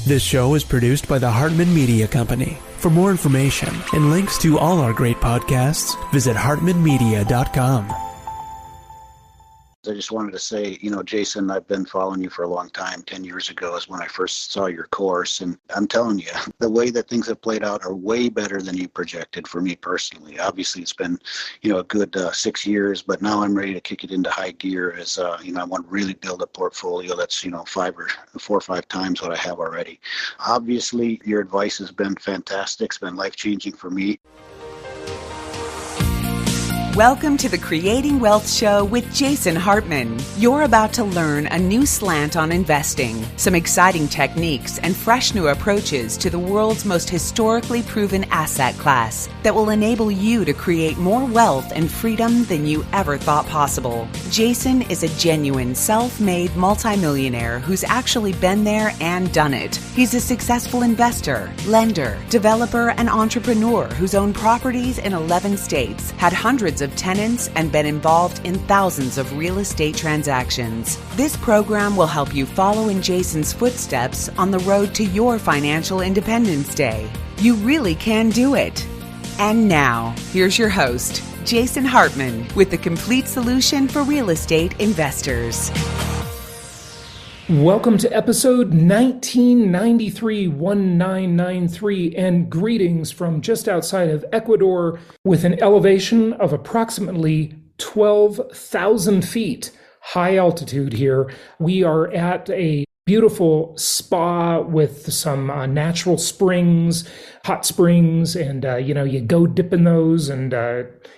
This show is produced by the Hartman Media Company. For more information and links to all our great podcasts, visit hartmanmedia.com. I just wanted to say, Jason, I've been following you for a long time. 10 years ago is when I first saw your course. And I'm telling you, the way that things have played out are way better than you projected for me personally. Obviously, it's been, a good 6 years, but now I'm ready to kick it into high gear as, I want to really build a portfolio that's, 4 or 5 times what I have already. Obviously, your advice has been fantastic. It's been life-changing for me. Welcome to the Creating Wealth Show with Jason Hartman. You're about to learn a new slant on investing, some exciting techniques, and fresh new approaches to the world's most historically proven asset class that will enable you to create more wealth and freedom than you ever thought possible. Jason is a genuine self-made multimillionaire who's actually been there and done it. He's a successful investor, lender, developer, and entrepreneur who's owned properties in 11 states, had hundreds of tenants, and been involved in thousands of real estate transactions. This program will help you follow in Jason's footsteps on the road to your financial independence day. You really can do it. And now, here's your host, Jason Hartman, with the complete solution for real estate investors. Welcome to episode 1993, and greetings from just outside of Ecuador with an elevation of approximately 12,000 feet. High altitude here. We are at a beautiful spa with some natural springs, hot springs, and you go dip in those and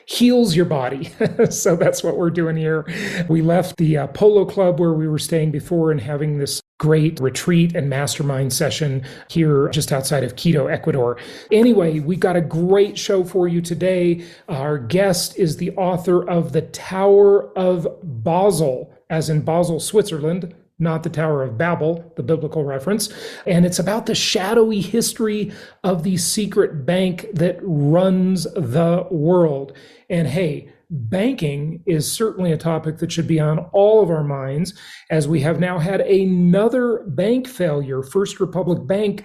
heals your body. So that's what we're doing here. We left the Polo Club where we were staying before and having this great retreat and mastermind session here just outside of Quito, Ecuador. Anyway, we got a great show for you today. Our guest is the author of The Tower of Basel, as in Basel, Switzerland, not the Tower of Babel, the biblical reference. And it's about the shadowy history of the secret bank that runs the world. And hey, banking is certainly a topic that should be on all of our minds, as we have now had another bank failure. First Republic Bank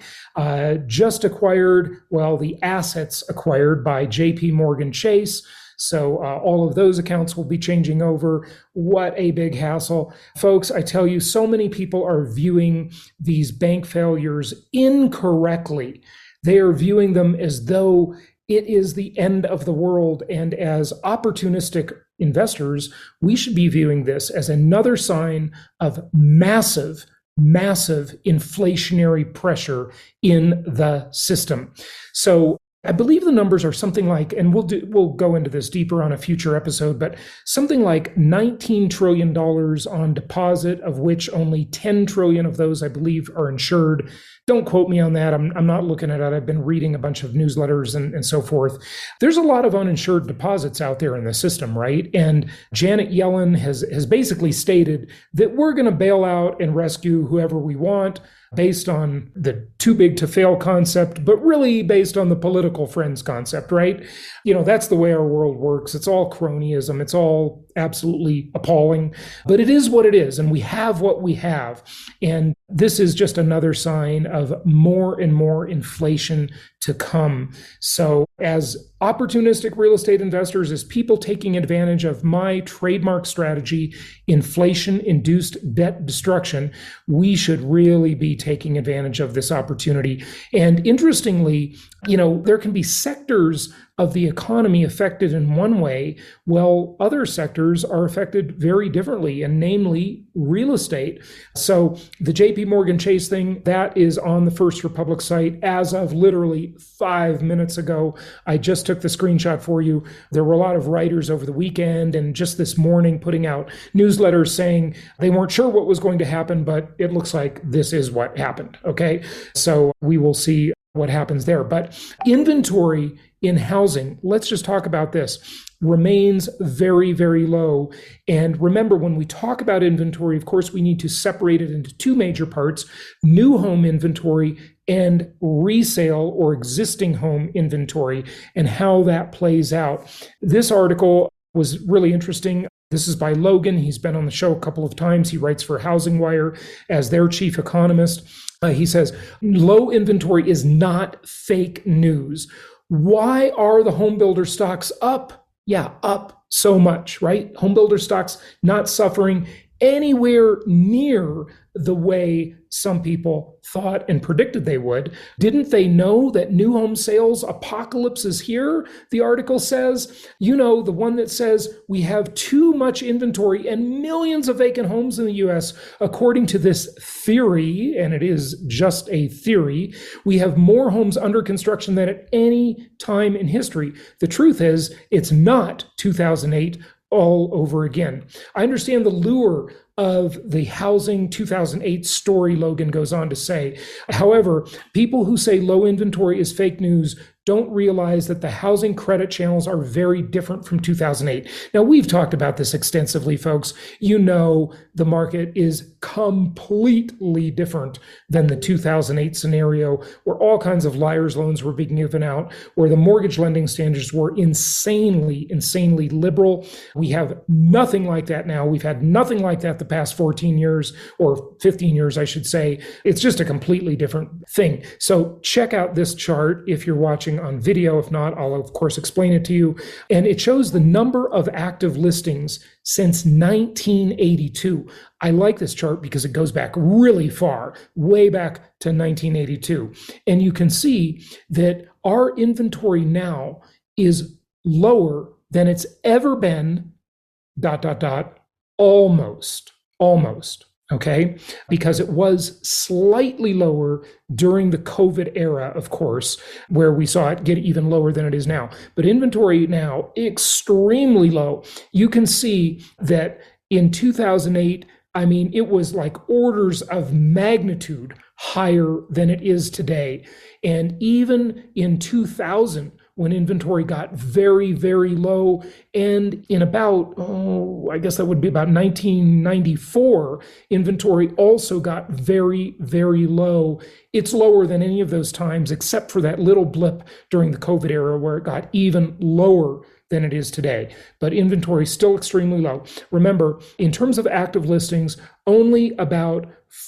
just acquired, the assets acquired by JP Morgan Chase. So all of those accounts will be changing over. What a big hassle. Folks, I tell you, so many people are viewing these bank failures incorrectly. They are viewing them as though it is the end of the world. And as opportunistic investors, we should be viewing this as another sign of massive inflationary pressure in the system. So I believe the numbers are something like, and we'll go into this deeper on a future episode, but something like $19 trillion on deposit, of which only 10 trillion of those, I believe, are insured. Don't quote me on that. I'm not looking at it. I've been reading a bunch of newsletters and so forth. There's a lot of uninsured deposits out there in the system, right? And Janet Yellen has basically stated that we're going to bail out and rescue whoever we want, based on the too big to fail concept, but really based on the political friends concept, right? That's the way our world works. It's all cronyism. It's all absolutely appalling, but it is what it is. And we have what we have. And this is just another sign of more and more inflation to come. So as opportunistic real estate investors, as people taking advantage of my trademark strategy, inflation-induced debt destruction, we should really be taking advantage of this opportunity. And interestingly, there can be sectors of the economy affected in one way, while other sectors are affected very differently, and namely real estate. So the JP Morgan Chase thing, that is on the First Republic site as of literally 5 minutes ago. I just took the screenshot for you. There were a lot of writers over the weekend and just this morning putting out newsletters saying they weren't sure what was going to happen, but it looks like this is what happened. Okay, so we will see what happens there. But inventory in housing, let's just talk about this, remains very, very low. And remember, when we talk about inventory, of course, we need to separate it into two major parts: new home inventory and resale or existing home inventory, and how that plays out. This article was really interesting. This is by Logan. He's been on the show a couple of times. He writes for Housing Wire as their chief economist. He says, low inventory is not fake news. Why are the home builder stocks up? Yeah, up so much, right? Home builder stocks not suffering anywhere near the way some people thought and predicted they would. Didn't they know that new home sales apocalypse is here? The article says, you know, the one that says we have too much inventory and millions of vacant homes in the US, according to this theory, and it is just a theory, we have more homes under construction than at any time in history. The truth is, it's not 2008 all over again. I understand the lure of the housing 2008 story, Logan goes on to say. However, people who say low inventory is fake news don't realize that the housing credit channels are very different from 2008. Now, we've talked about this extensively, folks. You know, the market is completely different than the 2008 scenario, where all kinds of liar's loans were being given out, where the mortgage lending standards were insanely liberal. We have nothing like that now. We've had nothing like that the past 14 years, or 15 years, I should say. It's just a completely different thing. So check out this chart if you're watching on video. If not, I'll of course explain it to you. And it shows the number of active listings since 1982. I like this chart because it goes back really far, way back to 1982. And you can see that our inventory now is lower than it's ever been, almost. Okay, because it was slightly lower during the COVID era, of course, where we saw it get even lower than it is now. But inventory now, extremely low. You can see that in 2008, I mean, it was like orders of magnitude higher than it is today. And even in 2000, when inventory got very, very low, and in about, I guess that would be about 1994, inventory also got very, very low. It's lower than any of those times, except for that little blip during the COVID era where it got even lower than it is today. But inventory is still extremely low. Remember, in terms of active listings, only about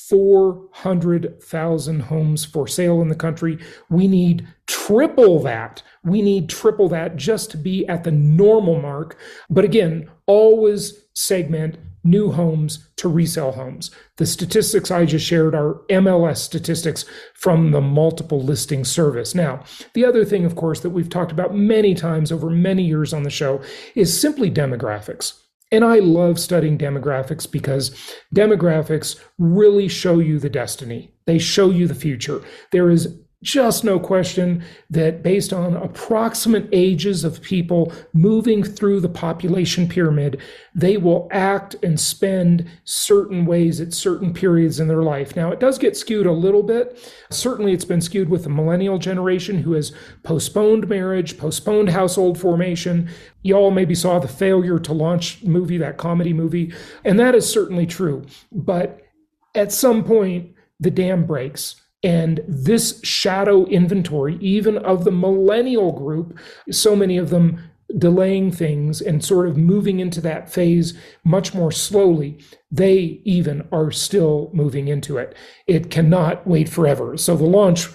400,000 homes for sale in the country. We need triple that. We need triple that just to be at the normal mark. But again, always segment new homes to resale homes. The statistics I just shared are MLS statistics from the multiple listing service. Now, the other thing, of course, that we've talked about many times over many years on the show is simply demographics. And I love studying demographics because demographics really show you the destiny. They show you the future. There is just no question that based on approximate ages of people moving through the population pyramid, they will act and spend certain ways at certain periods in their life. Now, it does get skewed a little bit. Certainly, it's been skewed with the millennial generation who has postponed marriage, postponed household formation. You all maybe saw the Failure to Launch movie, that comedy movie, and that is certainly true. But at some point, the dam breaks. And this shadow inventory, even of the millennial group, so many of them delaying things and sort of moving into that phase much more slowly, they even are still moving into it. It cannot wait forever. So the launch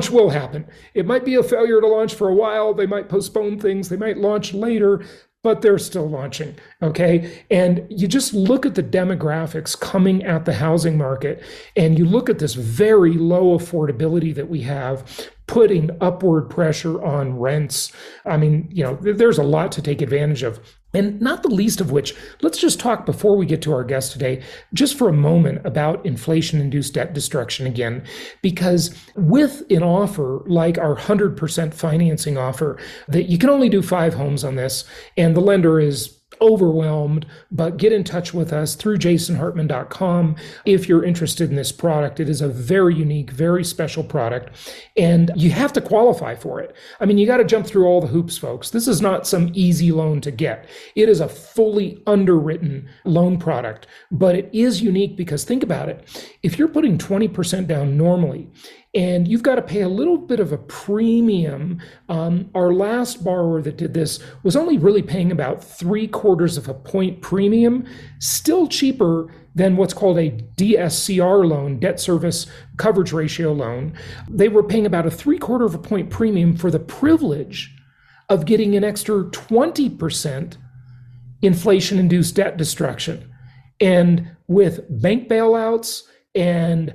will happen. It might be a failure to launch for a while. They might postpone things. They might launch later, but they're still launching, okay? And you just look at the demographics coming at the housing market, and you look at this very low affordability that we have, putting upward pressure on rents. I mean, you know, there's a lot to take advantage of. And not the least of which, let's just talk before we get to our guest today, just for a moment about inflation-induced debt destruction again, because with an offer like our 100% financing offer, that you can only do 5 homes on this, and the lender is overwhelmed, but get in touch with us through jasonhartman.com if you're interested in this product. It is a very unique, very special product, and you have to qualify for it. I mean, you got to jump through all the hoops, folks. This is not some easy loan to get. It is a fully underwritten loan product, but it is unique because think about it. If you're putting 20% down normally, and you've got to pay a little bit of a premium. Our last borrower that did this was only really paying about 3/4 of a point premium, still cheaper than what's called a DSCR loan, debt service coverage ratio loan. They were paying about a 3/4 of a point premium for the privilege of getting an extra 20% inflation-induced debt destruction. And with bank bailouts and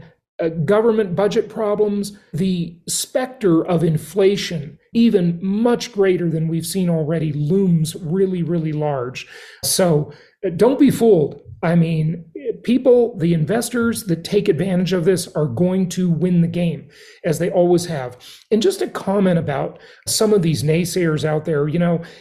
government budget problems, the specter of inflation, even much greater than we've seen already, looms really, really large. So don't be fooled. I mean, people, the investors that take advantage of this are going to win the game, as they always have. And just a comment about some of these naysayers out there,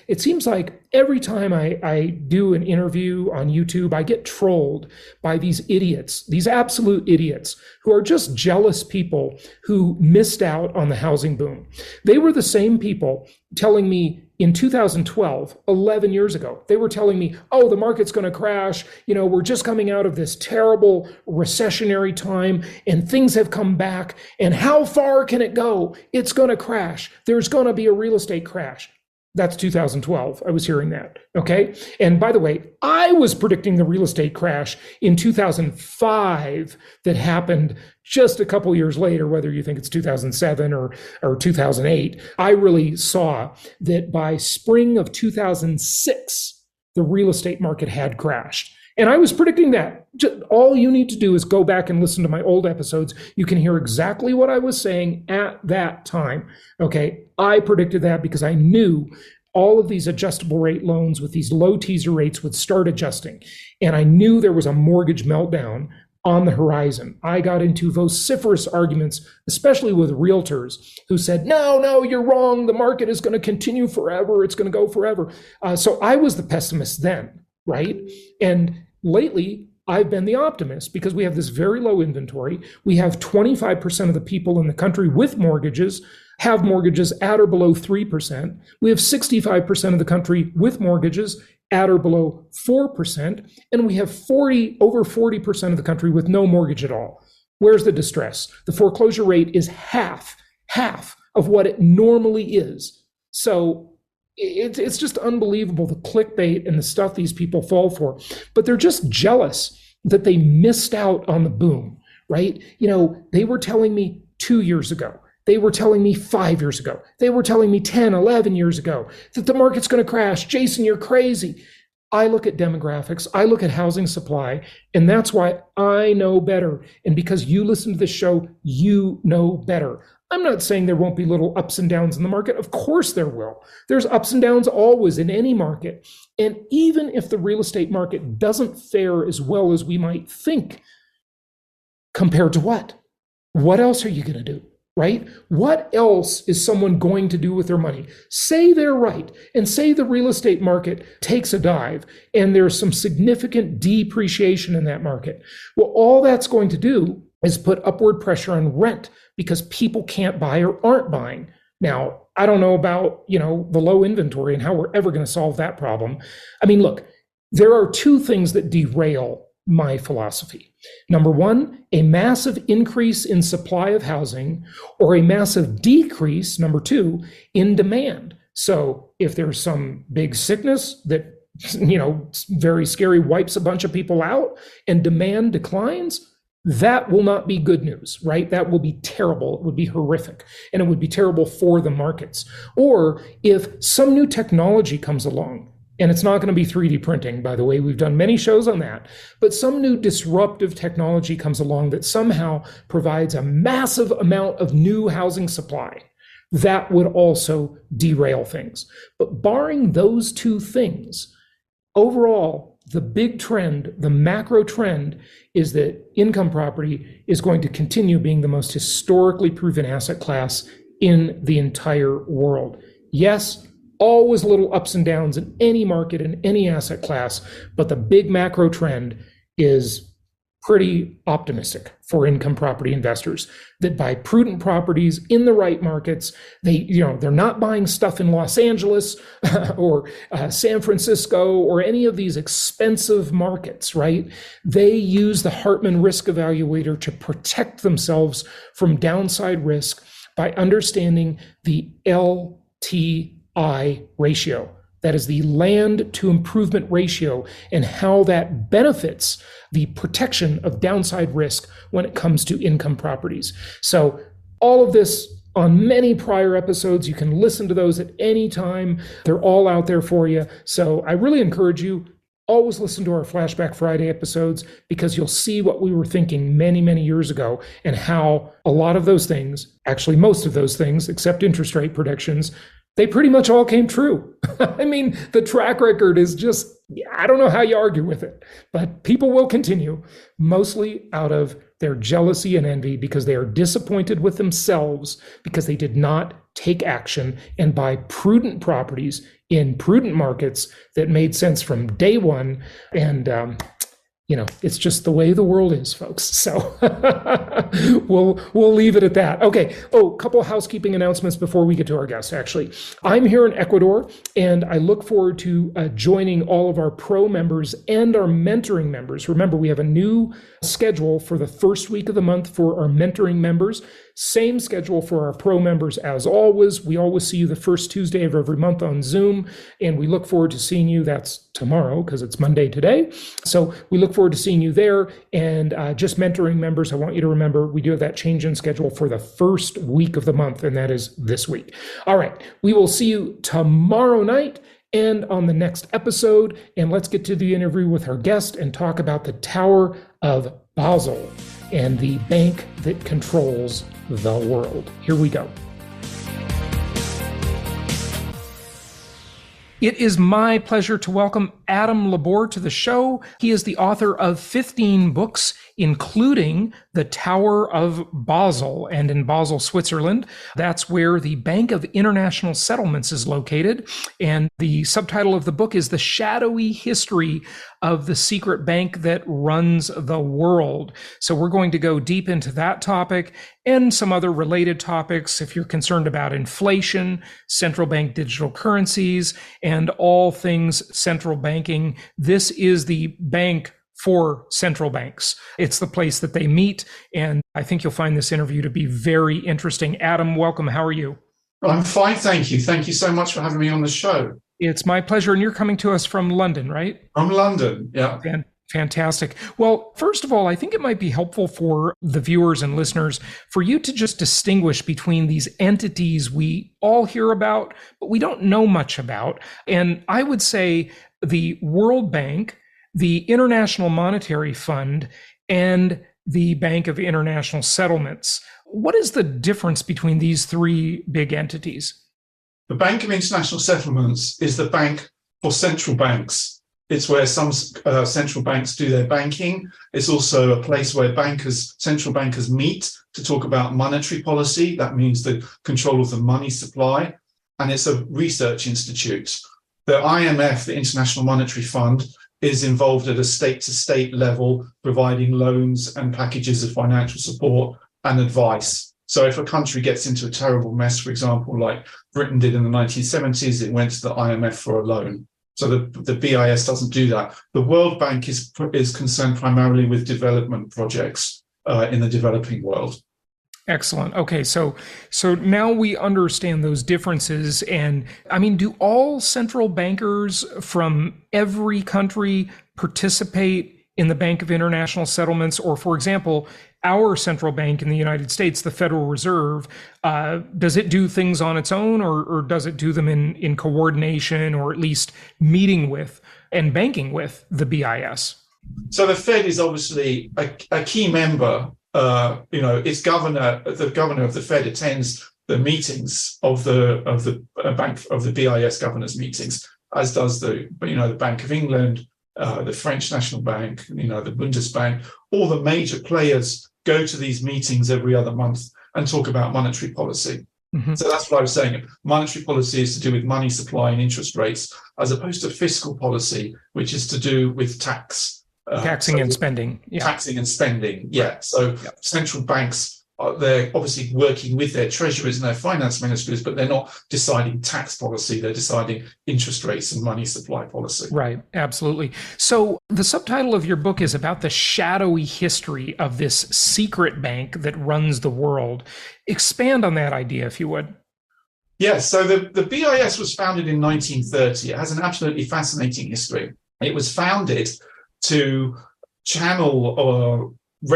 it seems like every time I do an interview on YouTube, I get trolled by these idiots, these absolute idiots who are just jealous people who missed out on the housing boom. They were the same people telling me in 2012, 11 years ago, they were telling me, oh, the market's going to crash. We're just coming out of this terrible recessionary time and things have come back. And how far can it go? It's going to crash. There's going to be a real estate crash. That's 2012. I was hearing that. Okay. And by the way, I was predicting the real estate crash in 2005 that happened just a couple years later, whether you think it's 2007 or 2008. I really saw that by spring of 2006, the real estate market had crashed. And I was predicting that. All you need to do is go back and listen to my old episodes. You can hear exactly what I was saying at that time. Okay, I predicted that because I knew all of these adjustable rate loans with these low teaser rates would start adjusting. And I knew there was a mortgage meltdown on the horizon. I got into vociferous arguments, especially with realtors who said, no, you're wrong. The market is going to continue forever. It's going to go forever. So I was the pessimist then, right? And lately, I've been the optimist because we have this very low inventory. We have 25% of the people in the country with mortgages have mortgages at or below 3%. We have 65% of the country with mortgages at or below 4%. And we have over 40% of the country with no mortgage at all. Where's the distress? The foreclosure rate is half of what it normally is. So it's just unbelievable, the clickbait and the stuff these people fall for. But they're just jealous that they missed out on the boom, right? They were telling me 2 years ago. They were telling me 5 years ago. They were telling me 10, 11 years ago that the market's going to crash. Jason, you're crazy. I look at demographics. I look at housing supply, and that's why I know better. And because you listen to this show, you know better. I'm not saying there won't be little ups and downs in the market. Of course there will. There's ups and downs always in any market. And even if the real estate market doesn't fare as well as we might think, compared to what? What else are you going to do, right? What else is someone going to do with their money? Say they're right, and say the real estate market takes a dive and there's some significant depreciation in that market. Well, all that's going to do is put upward pressure on rent because people can't buy or aren't buying. Now, I don't know about, the low inventory and how we're ever going to solve that problem. I mean, look, there are two things that derail my philosophy. Number one, a massive increase in supply of housing, or a massive decrease, number two, in demand. So if there's some big sickness that, very scary, wipes a bunch of people out and demand declines, that will not be good news, right? That will be terrible. It would be horrific, and it would be terrible for the markets. Or if some new technology comes along, and it's not going to be 3D printing, by the way, we've done many shows on that, but some new disruptive technology comes along that somehow provides a massive amount of new housing supply, that would also derail things. But barring those two things, overall, the big trend, the macro trend, is that income property is going to continue being the most historically proven asset class in the entire world. Yes, always little ups and downs in any market, in any asset class, but the big macro trend is pretty optimistic for income property investors that buy prudent properties in the right markets. They're not buying stuff in Los Angeles or San Francisco or any of these expensive markets, right? They use the Hartman Risk Evaluator to protect themselves from downside risk by understanding the LTI ratio. That is the land to improvement ratio, and how that benefits the protection of downside risk when it comes to income properties. So all of this on many prior episodes, you can listen to those at any time. They're all out there for you. So I really encourage you, always listen to our Flashback Friday episodes, because you'll see what we were thinking many, many years ago, and how a lot of those things, actually most of those things, except interest rate predictions, they pretty much all came true. I mean, the track record is just, I don't know how you argue with it, but people will continue, mostly out of their jealousy and envy, because they are disappointed with themselves because they did not take action and buy prudent properties in prudent markets that made sense from day one. And, it's just the way the world is, folks. So we'll leave it at that. Okay. Oh, a couple of housekeeping announcements before we get to our guest, actually. I'm here in Ecuador, and I look forward to joining all of our pro members and our mentoring members. Remember, we have a new schedule for the first week of the month for our mentoring members. Same schedule for our pro members as always. We always see you the first Tuesday of every month on Zoom, and we look forward to seeing you. That's tomorrow, because it's Monday today. So we look forward to seeing you there. And just mentoring members, I want you to remember, we do have that change in schedule for the first week of the month, and that is this week. All right, we will see you tomorrow night and on the next episode. And let's get to the interview with our guest and talk about the Tower of Basel and the bank that controls the world. Here we go. It is my pleasure to welcome Adam LeBor to the show. He is the author of 15 books, including The Tower of Basel, and in Basel, Switzerland. That's where the Bank of International Settlements is located. And the subtitle of the book is The Shadowy History of the Secret Bank That Runs the World. So we're going to go deep into that topic and some other related topics if you're concerned about inflation, central bank digital currencies, and all things central banking. This is the bank for central banks. It's the place that they meet, and I think you'll find this interview to be very interesting. Adam, welcome. How are you? I'm fine, thank you. Thank you so much for having me on the show. It's my pleasure, and you're coming to us from London, right? From London, yeah. Fantastic. Well, first of all, I think it might be helpful for the viewers and listeners for you to just distinguish between these entities we all hear about, but we don't know much about. And I would say the World Bank, the International Monetary Fund, and the Bank of International Settlements. What is the difference between these three big entities? The Bank of International Settlements is the bank for central banks. It's where some central banks do their banking. It's also a place where central bankers meet to talk about monetary policy. That means the control of the money supply. And it's a research institute. The IMF, the International Monetary Fund, is involved at a state-to-state level, providing loans and packages of financial support and advice. So if a country gets into a terrible mess, for example, like Britain did in the 1970s, it went to the IMF for a loan. So the BIS doesn't do that. The World Bank is concerned primarily with development projects in the developing world. Excellent. Okay, so now we understand those differences. And I mean, do all central bankers from every country participate in the Bank of International Settlements? Or, for example, our central bank in the United States, the Federal Reserve, does it do things on its own, or does it do them in coordination, or at least meeting with and banking with the BIS? So the Fed is obviously a key member. Its governor, the governor of the Fed, attends the meetings of the bank of the BIS governors' meetings, as does the Bank of England, the French National Bank, the Bundesbank. All the major players go to these meetings every other month and talk about monetary policy. Mm-hmm. So that's what I was saying. Monetary policy is to do with money supply and interest rates, as opposed to fiscal policy, which is to do with tax Taxing and spending. Yeah. Taxing and spending. Yeah. So central banks, they're obviously working with their treasurers and their finance ministries, but they're not deciding tax policy. They're deciding interest rates and money supply policy. Right. Absolutely. So the subtitle of your book is about the shadowy history of this secret bank that runs the world. Expand on that idea, if you would. Yes. So the BIS was founded in 1930. It has an absolutely fascinating history. It was founded to channel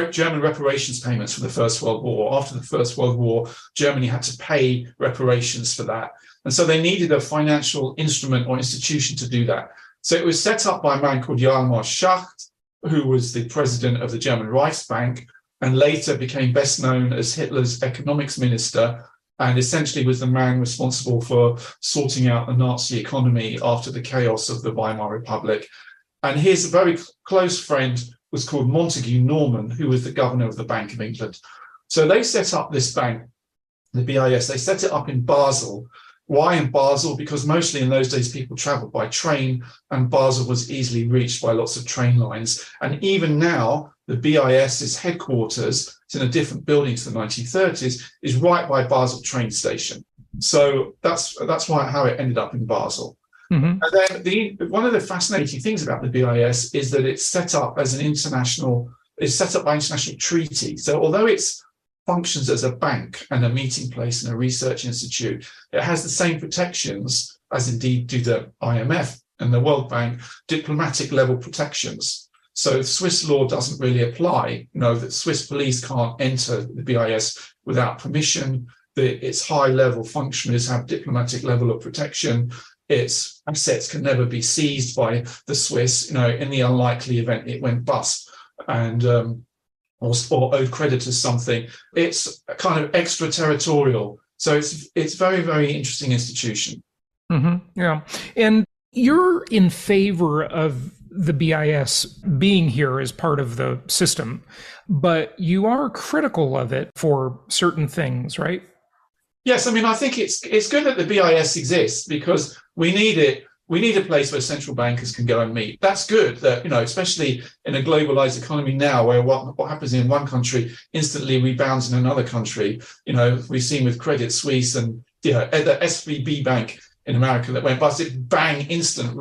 German reparations payments for the First World War. After the First World War, Germany had to pay reparations for that. And so they needed a financial instrument or institution to do that. So it was set up by a man called Hjalmar Schacht, who was the president of the German Reichsbank, and later became best known as Hitler's economics minister, and essentially was the man responsible for sorting out the Nazi economy after the chaos of the Weimar Republic. And his very close friend was called Montague Norman, who was the governor of the Bank of England. So they set up this bank, the BIS. They set it up in Basel. Why in Basel? Because mostly in those days people traveled by train, and Basel was easily reached by lots of train lines. And even now, the BIS's headquarters, it's in a different building to the 1930s, is right by Basel train station. So that's how it ended up in Basel. Mm-hmm. And then one of the fascinating things about the BIS is that it's set up as it's set up by international treaty. So although it functions as a bank and a meeting place and a research institute, it has the same protections as indeed do the IMF and the World Bank, diplomatic level protections. So Swiss law doesn't really apply. That Swiss police can't enter the BIS without permission. Its high level functionaries have diplomatic level of protection. Its assets can never be seized by the Swiss, in the unlikely event it went bust and or owed creditors something. It's kind of extraterritorial. So it's very, very interesting institution. Mm-hmm. Yeah. And you're in favor of the BIS being here as part of the system, but you are critical of it for certain things, right? Yes, I think it's good that the BIS exists because we need it. We need a place where central bankers can go and meet. That's good that, especially in a globalized economy now where what happens in one country instantly rebounds in another country. We've seen with Credit Suisse and, the SVB Bank in America that went bust, it bang, instant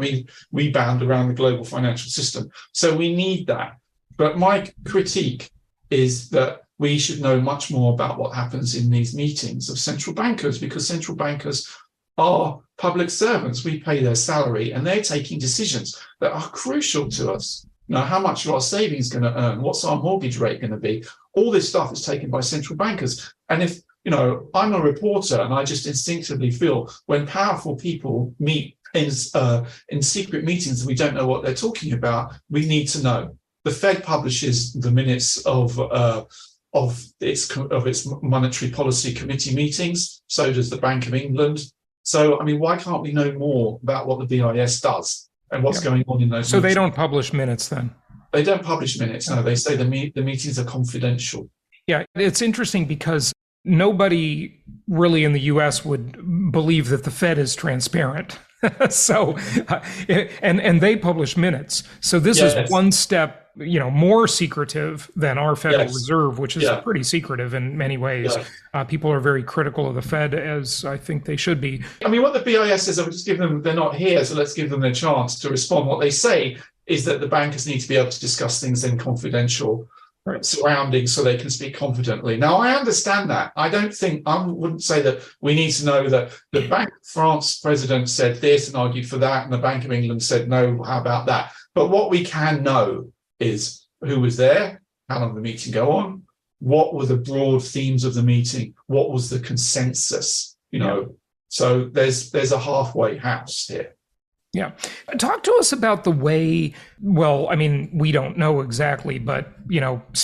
rebound around the global financial system. So we need that. But my critique is that we should know much more about what happens in these meetings of central bankers, because central bankers are public servants. We pay their salary and they're taking decisions that are crucial to us. How much are our savings going to earn? What's our mortgage rate going to be? All this stuff is taken by central bankers. And if, I'm a reporter and I just instinctively feel when powerful people meet in secret meetings and we don't know what they're talking about, we need to know. The Fed publishes the minutes of its monetary policy committee meetings. So does the Bank of England. So, why can't we know more about what the BIS does and what's going on in those So meetings? They don't publish minutes then? They don't publish minutes. No, they say the meetings are confidential. Yeah, it's interesting because nobody really in the US would believe that the Fed is transparent. So, and they publish minutes. So this is one step, more secretive than our Federal Reserve, which is pretty secretive in many ways. People are very critical of the Fed, as I think they should be. What the BIS says, I'll just give them, they're not here, so let's give them their chance to respond. What they say is that the bankers need to be able to discuss things in confidential surroundings so they can speak confidently. Now, I understand that. I wouldn't say that we need to know that the Bank of France president said this and argued for that, and the Bank of England said, no, how about that? But what we can know is who was there, how long did the meeting go on, what were the broad themes of the meeting, what was the consensus, So there's a halfway house here. Yeah. Talk to us about the way, we don't know exactly, but,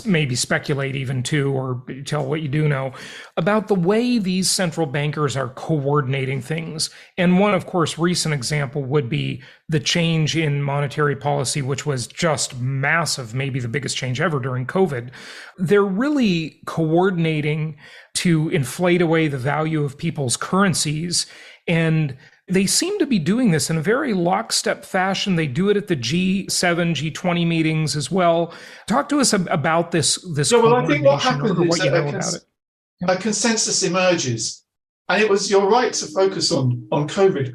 maybe speculate even too, or tell what you do know about the way these central bankers are coordinating things. And one, of course, recent example would be the change in monetary policy, which was just massive, maybe the biggest change ever during COVID. They're really coordinating to inflate away the value of people's currencies. And they seem to be doing this in a very lockstep fashion. They do it at the G7, G20 meetings as well. Talk to us about this. Yeah, well, I think what happens or is what you know about it. A consensus emerges, and you're right to focus on COVID,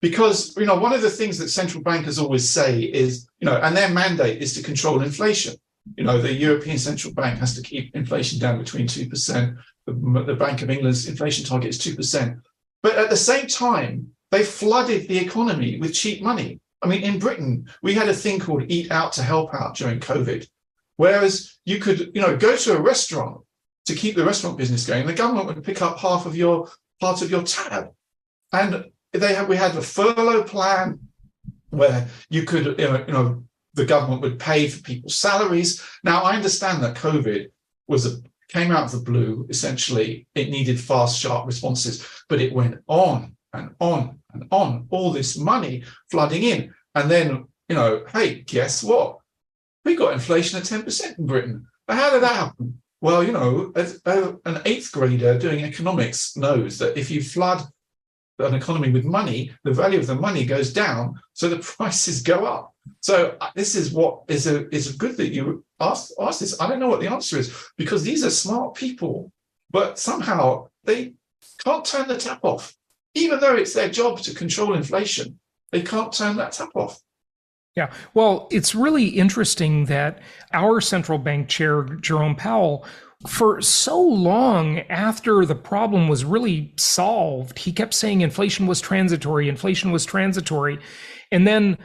because one of the things that central bankers always say is and their mandate is to control inflation. The European Central Bank has to keep inflation down between 2%. The Bank of England's inflation target is 2%. But at the same time, they flooded the economy with cheap money. I mean, in Britain, we had a thing called Eat Out to Help Out during COVID, whereas you could, go to a restaurant to keep the restaurant business going. The government would pick up part of your tab, and we had a furlough plan where you could, the government would pay for people's salaries. Now, I understand that COVID came out of the blue. Essentially, it needed fast, sharp responses, but it went on and on and on, all this money flooding in. And then, hey, guess what? We got inflation at 10% in Britain. But how did that happen? Well, an eighth grader doing economics knows that if you flood an economy with money, the value of the money goes down, so the prices go up. So this is what is good that you ask this. I don't know what the answer is, because these are smart people, but somehow they can't turn the tap off. Even though it's their job to control inflation, they can't turn that tap off. Yeah, well, it's really interesting that our central bank chair, Jerome Powell, for so long after the problem was really solved, he kept saying inflation was transitory. And then,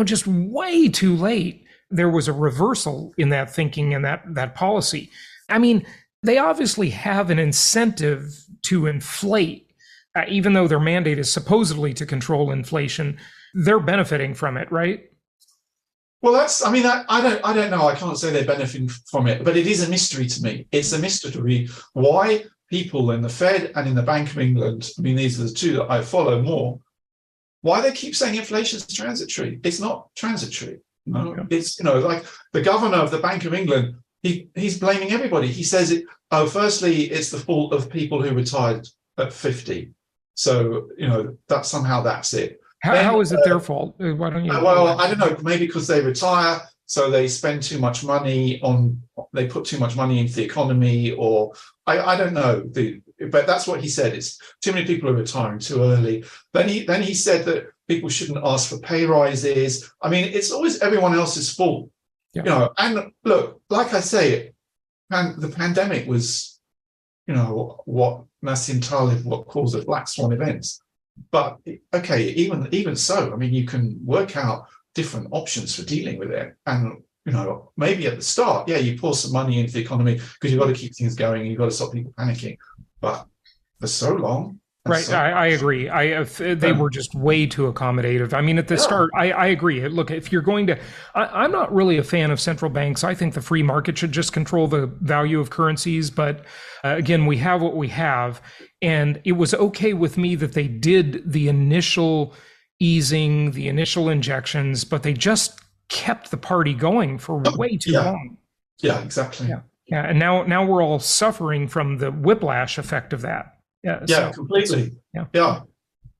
just way too late, there was a reversal in that thinking and that policy. I mean, they obviously have an incentive to inflate, even though their mandate is supposedly to control inflation. They're benefiting from it, right? Well, I don't know. I can't say they're benefiting from it, but it is a mystery to me. It's a mystery why people in the Fed and in the Bank of England, these are the two that I follow more, why they keep saying inflation is transitory. It's not transitory. Yeah. It's, like the governor of the Bank of England, he's blaming everybody. He says firstly, it's the fault of people who retired at 50. So, that's it. How is it their fault? Why don't you? Well, I don't know. Maybe because they retire, so they spend too much money they put too much money into the economy, or I don't know. But that's what he said. It's too many people are retiring too early. Then he said that people shouldn't ask for pay rises. It's always everyone else's fault, And look, like I say, the pandemic was, what Nassim Taleb calls a black swan event. But okay, even so, you can work out different options for dealing with it. And, maybe at the start, you pour some money into the economy because you've got to keep things going and you've got to stop people panicking. But for so long. Right. I agree. They were just way too accommodative. At the start, I agree. Look, if you're going to, I'm not really a fan of central banks. I think the free market should just control the value of currencies. But again, we have what we have. And it was okay with me that they did the initial easing, the initial injections, but they just kept the party going for way too long. Yeah, exactly. Yeah. And now we're all suffering from the whiplash effect of that. Completely.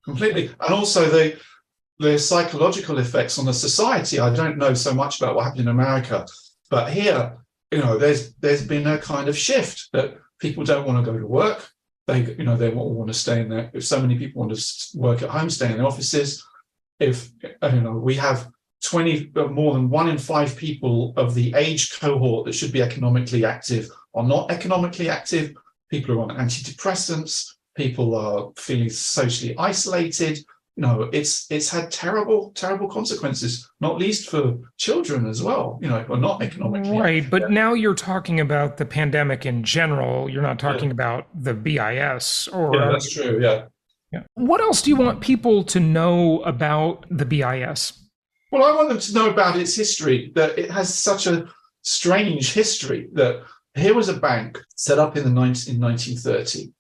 Completely. And also the psychological effects on the society. I don't know so much about what happened in America, but here, there's been a kind of shift that people don't want to go to work. They want to stay in there. If so many people want to work at home, stay in the offices. If we have more than 1 in 5 people of the age cohort that should be economically active are not economically active. People are on antidepressants. People are feeling socially isolated. It's had terrible, terrible consequences, not least for children as well, who are not economically right. But now you're talking about the pandemic in general. You're not talking about the BIS or. Yeah, that's true. Yeah. What else do you want people to know about the BIS? Well, I want them to know about its history, that it has such a strange history. That here was a bank set up in 1930,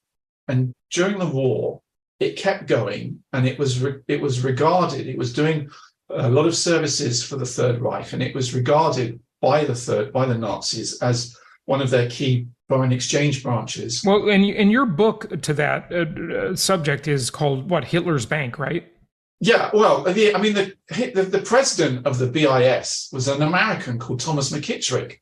and during the war, it kept going, and it was regarded. It was doing a lot of services for the Third Reich, and it was regarded by the Nazis as one of their key foreign exchange branches. Well, and your book to that subject is called what? Hitler's Bank, right? Yeah, well, the president of the BIS was an American called Thomas McKittrick.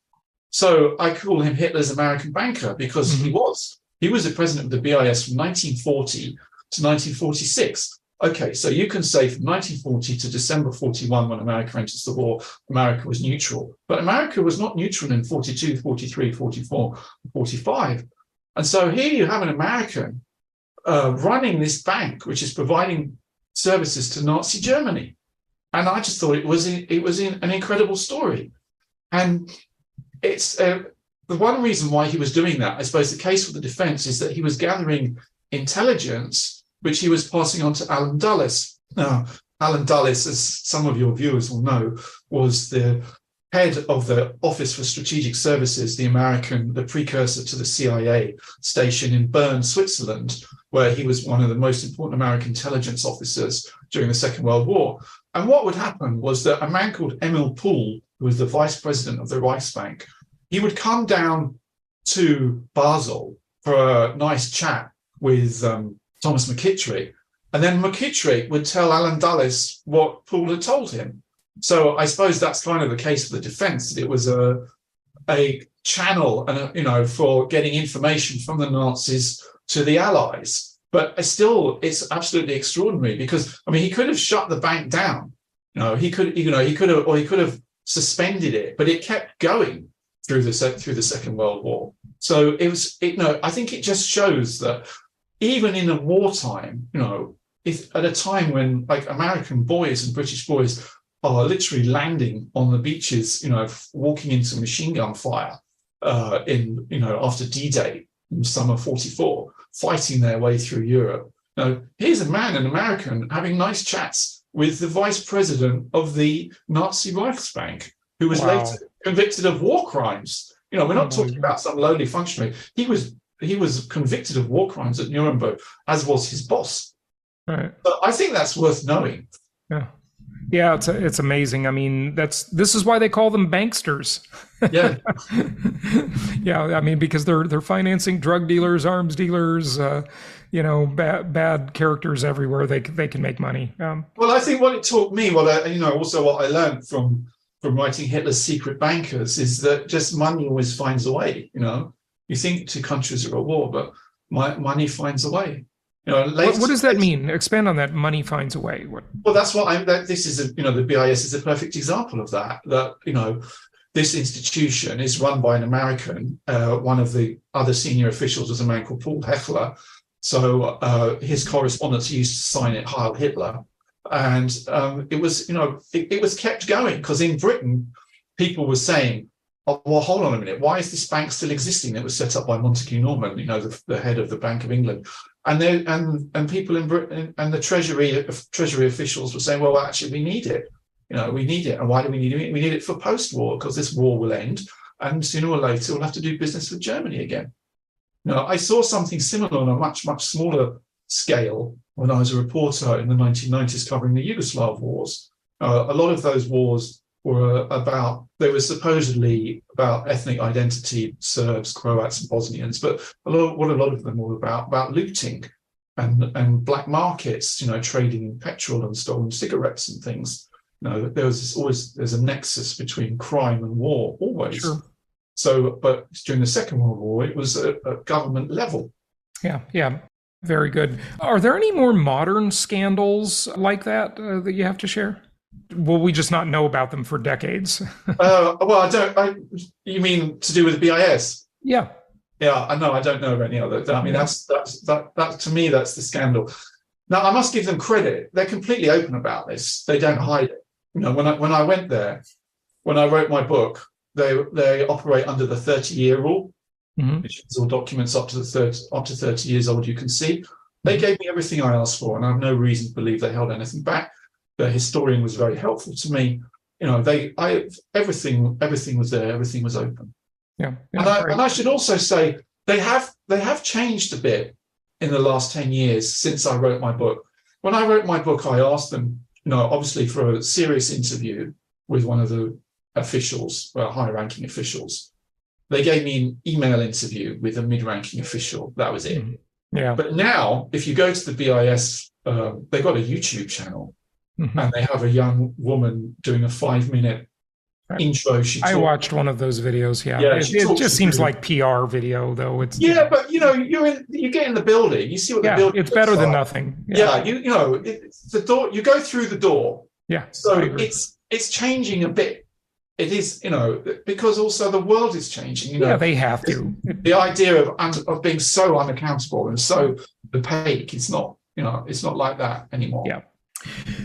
So I call him Hitler's American banker because he was the president of the BIS from 1940 to 1946. Okay, so you can say from 1940 to December 41, when America enters the war, America was neutral. But America was not neutral in 42, 43, 44, 45. And so here you have an American running this bank, which is providing services to Nazi Germany. And I just thought it was an incredible story. And it's the one reason why he was doing that, I suppose the case for the defense is that he was gathering intelligence, which he was passing on to Alan Dulles. Now, Alan Dulles, as some of your viewers will know, was the head of the Office for Strategic Services, the precursor to the CIA station in Bern, Switzerland, where he was one of the most important American intelligence officers during the Second World War. And what would happen was that a man called Emil Pohl, who was the vice president of the Reichsbank, he would come down to Basel for a nice chat with Thomas McKittrick, and then McKittrick would tell Alan Dulles what Pohl had told him. So I suppose that's kind of the case for the defense, that it was a channel and for getting information from the Nazis to the Allies. But it's absolutely extraordinary because he could have shut the bank down. He could have suspended it, but it kept going through the Second World War. So I think it just shows that even in a wartime, if at a time when like American boys and British boys are literally landing on the beaches, walking into machine gun fire after D-Day in summer 44, fighting their way through Europe. Now, here's a man, an American, having nice chats with the vice president of the Nazi Reichsbank, who was later convicted of war crimes. We're not talking about some lowly functionary. He was convicted of war crimes at Nuremberg, as was his boss. Right. But I think that's worth knowing. Yeah. Yeah, it's amazing. This is why they call them banksters. Yeah. Yeah, because they're financing drug dealers, arms dealers, bad characters everywhere. They can make money. Well, I think what it taught me, what I learned from writing Hitler's Secret Bankers, is that just money always finds a way. You think two countries are at war, but money finds a way. What does that mean? Expand on that. Money finds a way. Well, that's what this is. The BIS is a perfect example of that. That this institution is run by an American. One of the other senior officials was a man called Paul Hechler. So his correspondence used to sign it Heil Hitler, and it was kept going because in Britain people were saying, "Oh, well, hold on a minute. Why is this bank still existing? It was set up by Montague Norman, the head of the Bank of England." And people in Britain and the Treasury officials were saying, well, actually, we need it. We need it. And why do we need it? We need it for post-war because this war will end. And sooner or later, we'll have to do business with Germany again. I saw something similar on a much, much smaller scale when I was a reporter in the 1990s covering the Yugoslav wars. A lot of those wars were supposedly about ethnic identity, Serbs, Croats, and Bosnians, but a lot of them were about looting and black markets, trading in petrol and stolen cigarettes and things. There's a nexus between crime and war, always. Sure. So, but during the Second World War, it was at government level. Yeah. Very good. Are there any more modern scandals like that that you have to share? Will we just not know about them for decades? You mean to do with the BIS? Yeah. Yeah, I know. I don't know of any other. That to me, that's the scandal. Now, I must give them credit. They're completely open about this. They don't hide it. When I went there, when I wrote my book, they operate under the 30-year rule, which is all documents up to 30 years old you can see. They gave me everything I asked for, and I have no reason to believe they held anything back. The historian was very helpful to me. Everything was there. Everything was open. Yeah. And I should also say they have changed a bit in the last 10 years since I wrote my book. When I wrote my book, I asked them, obviously for a serious interview with one of the officials, high-ranking officials. They gave me an email interview with a mid-ranking official. That was it. Yeah. But now, if you go to the BIS, they've got a YouTube channel. and they have a young woman doing a 5-minute intro. I watched one of those videos. It just seems like PR video, though. It's but you get in the building, you see what the building. It's better than nothing. It's the door. You go through the door. Yeah. So it's changing a bit. It is, because also the world is changing. They have to. The idea of being so unaccountable and so opaque, it's not like that anymore. Yeah.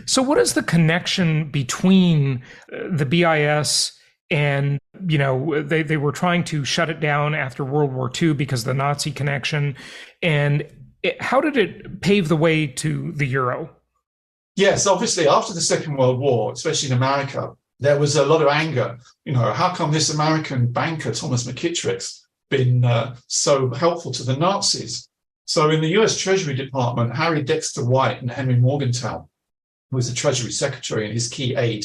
So what is the connection between the BIS and, they were trying to shut it down after World War II because of the Nazi connection. And how did it pave the way to the euro? Yes, obviously, after the Second World War, especially in America, there was a lot of anger. How come this American banker, Thomas McKittrick's, been so helpful to the Nazis? So in the US Treasury Department, Harry Dexter White and Henry Morgenthau, who was the Treasury Secretary and his key aide,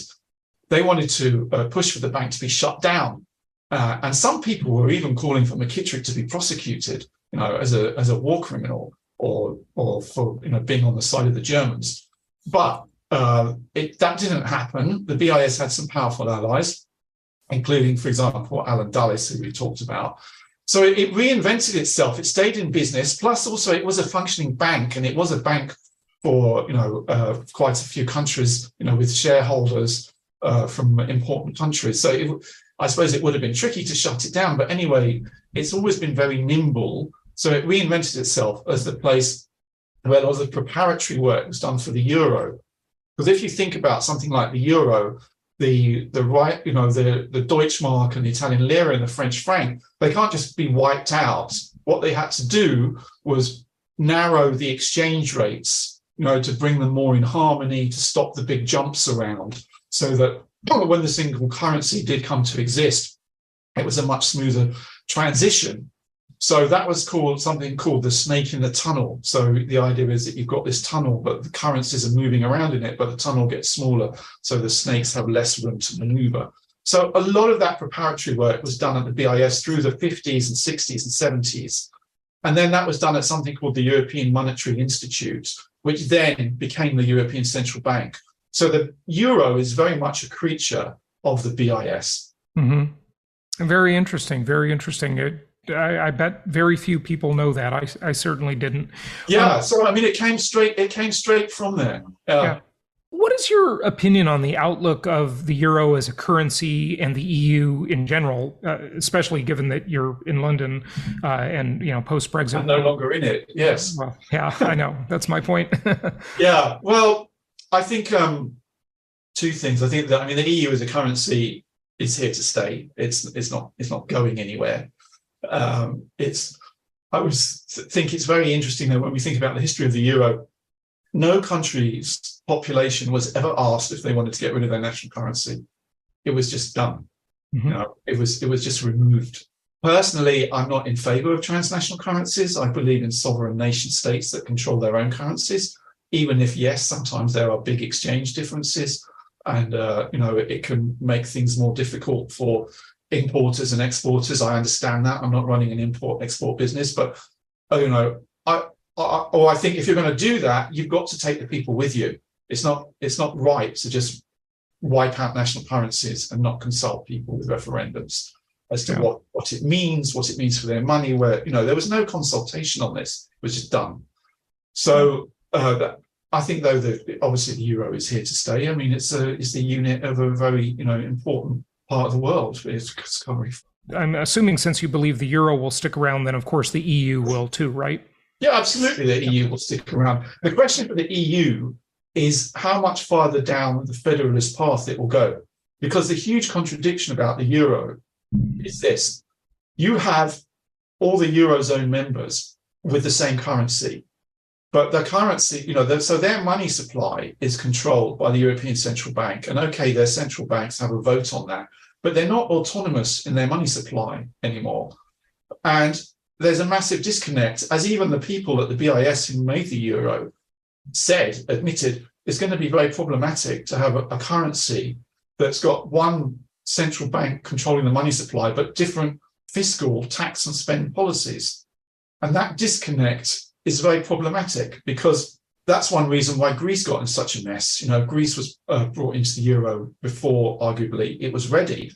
they wanted to push for the bank to be shut down. And some people were even calling for McKittrick to be prosecuted, as a war criminal or for being on the side of the Germans. But that didn't happen. The BIS had some powerful allies, including, for example, Alan Dulles, who we talked about. So it reinvented itself. It stayed in business. Plus, also, it was a functioning bank, and it was a bank for quite a few countries, with shareholders from important countries. So I suppose it would have been tricky to shut it down. But anyway, it's always been very nimble. So it reinvented itself as the place where a lot of the preparatory work was done for the euro. Because if you think about something like the euro, the Deutschmark and the Italian lira and the French franc, they can't just be wiped out. What they had to do was narrow the exchange rates, to bring them more in harmony, to stop the big jumps around, so that when the single currency did come to exist, it was a much smoother transition. So that was something called the snake in the tunnel. So the idea is that you've got this tunnel, but the currencies are moving around in it, but the tunnel gets smaller, so the snakes have less room to maneuver. So a lot of that preparatory work was done at the BIS through the 50s and 60s and 70s. And then that was done at something called the European Monetary Institute, which then became the European Central Bank. So the euro is very much a creature of the BIS. Mm-hmm. Very interesting. Very interesting. I bet very few people know that. I certainly didn't. Yeah. So it came straight from there. Yeah. What is your opinion on the outlook of the euro as a currency and the EU in general, especially given that you're in London and post-Brexit? I'm no longer in it. Yes. Well, yeah, I know. That's my point. Yeah. Well, I think two things. I think that the EU as a currency is here to stay. It's not going anywhere. I think it's very interesting that when we think about the history of the euro, no country's population was ever asked if they wanted to get rid of their national currency. It was just done. Mm-hmm. It was just removed. Personally, I'm not in favor of transnational currencies. I believe in sovereign nation states that control their own currencies, even if, yes, sometimes there are big exchange differences, and it can make things more difficult for importers and exporters. I understand that. I'm not running an import-export business, but I think if you're going to do that, you've got to take the people with you. It's not right to just wipe out national currencies and not consult people with referendums as to what it means for their money. Where there was no consultation on this; it was just done. So I think, though, that obviously the euro is here to stay. It's the unit of a very important part of the world. It's covering. I'm assuming, since you believe the euro will stick around, then of course the EU will too, right? Yeah, absolutely. The EU will stick around. The question for the EU is how much farther down the federalist path it will go. Because the huge contradiction about the euro is this. You have all the Eurozone members with the same currency, but the currency, so their money supply is controlled by the European Central Bank. And okay, their central banks have a vote on that, but they're not autonomous in their money supply anymore. And there's a massive disconnect, as even the people at the BIS who made the euro admitted, it's going to be very problematic to have a currency that's got one central bank controlling the money supply, but different fiscal, tax and spend policies. And that disconnect is very problematic because that's one reason why Greece got in such a mess. Greece was brought into the euro before, arguably, it was ready.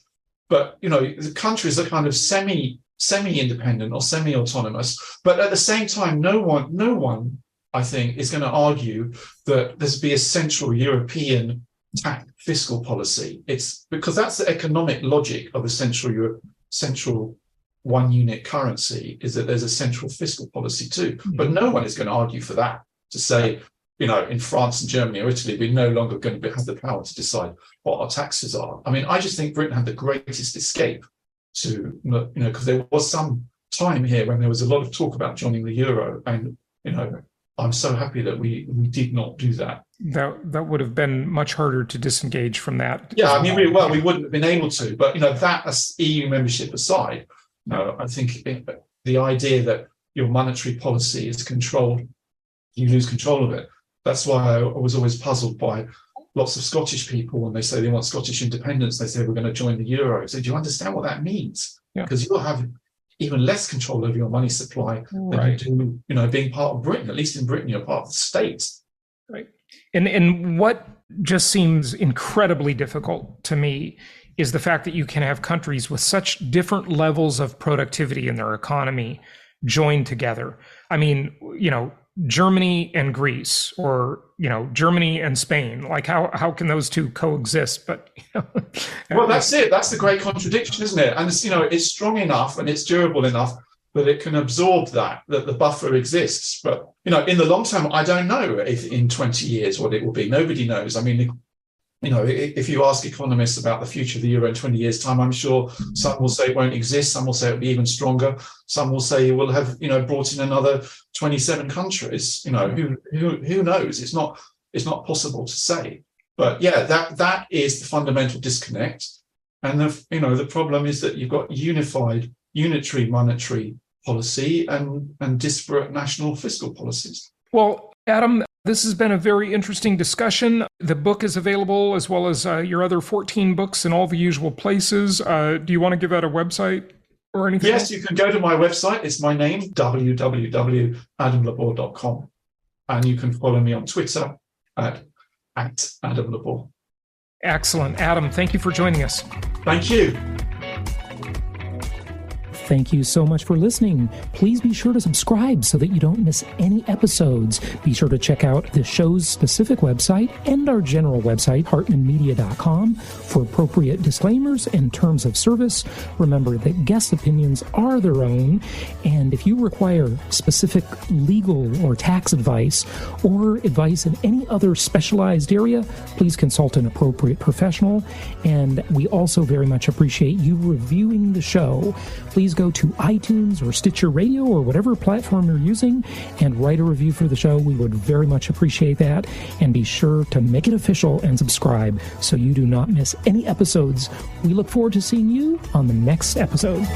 But, the countries are kind of semi-independent or semi-autonomous. But at the same time, no one, I think, is going to argue that there's be a central European fiscal policy. It's because that's the economic logic of a central one unit currency, is that there's a central fiscal policy too. But no one is going to argue for that, to say, in France and Germany or Italy, we're no longer going to have the power to decide what our taxes are. I mean, I just think Britain had the greatest escape to, because there was some time here when there was a lot of talk about joining the euro, and, I'm so happy that we did not do that. That would have been much harder to disengage from that. Yeah, I mean, we wouldn't have been able to. But, that as EU membership aside, I think the idea that your monetary policy is controlled, you lose control of it. That's why I was always puzzled by lots of Scottish people when they say they want Scottish independence. They say we're going to join the euro. So do you understand what that means? Because you'll have even less control over your money supply than you do, being part of Britain. At least in Britain, you're part of the state. Right. And what just seems incredibly difficult to me is the fact that you can have countries with such different levels of productivity in their economy joined together. I mean, Germany and Greece, or Germany and Spain. Like how can those two coexist? But well, that's it. That's the great contradiction, isn't it? And it's strong enough and it's durable enough that it can absorb that the buffer exists. But in the long term, I don't know if in 20 years what it will be. Nobody knows. I mean, if you ask economists about the future of the euro in 20 years' time, I'm sure some will say it won't exist. Some will say it'll be even stronger. Some will say we'll have, brought in another 27 countries. Who knows? It's not possible to say. But yeah, that is the fundamental disconnect. And the problem is that you've got unitary monetary policy and disparate national fiscal policies. Well, Adam, this has been a very interesting discussion. The book is available, as well as your other 14 books in all the usual places. Do you want to give out a website or anything? Yes, you can go to my website. It's my name, www.adamlebor.com. And you can follow me on Twitter at Adam LeBor. Excellent. Adam, thank you for joining us. Thank you. Thank you so much for listening. Please be sure to subscribe so that you don't miss any episodes. Be sure to check out the show's specific website and our general website, hartmanmedia.com, for appropriate disclaimers and terms of service. Remember that guest opinions are their own, and if you require specific legal or tax advice or advice in any other specialized area, please consult an appropriate professional. And we also very much appreciate you reviewing the show. Please go to iTunes or Stitcher Radio or whatever platform you're using and write a review for the show. We would very much appreciate that. And be sure to make it official and subscribe so you do not miss any episodes. We look forward to seeing you on the next episode.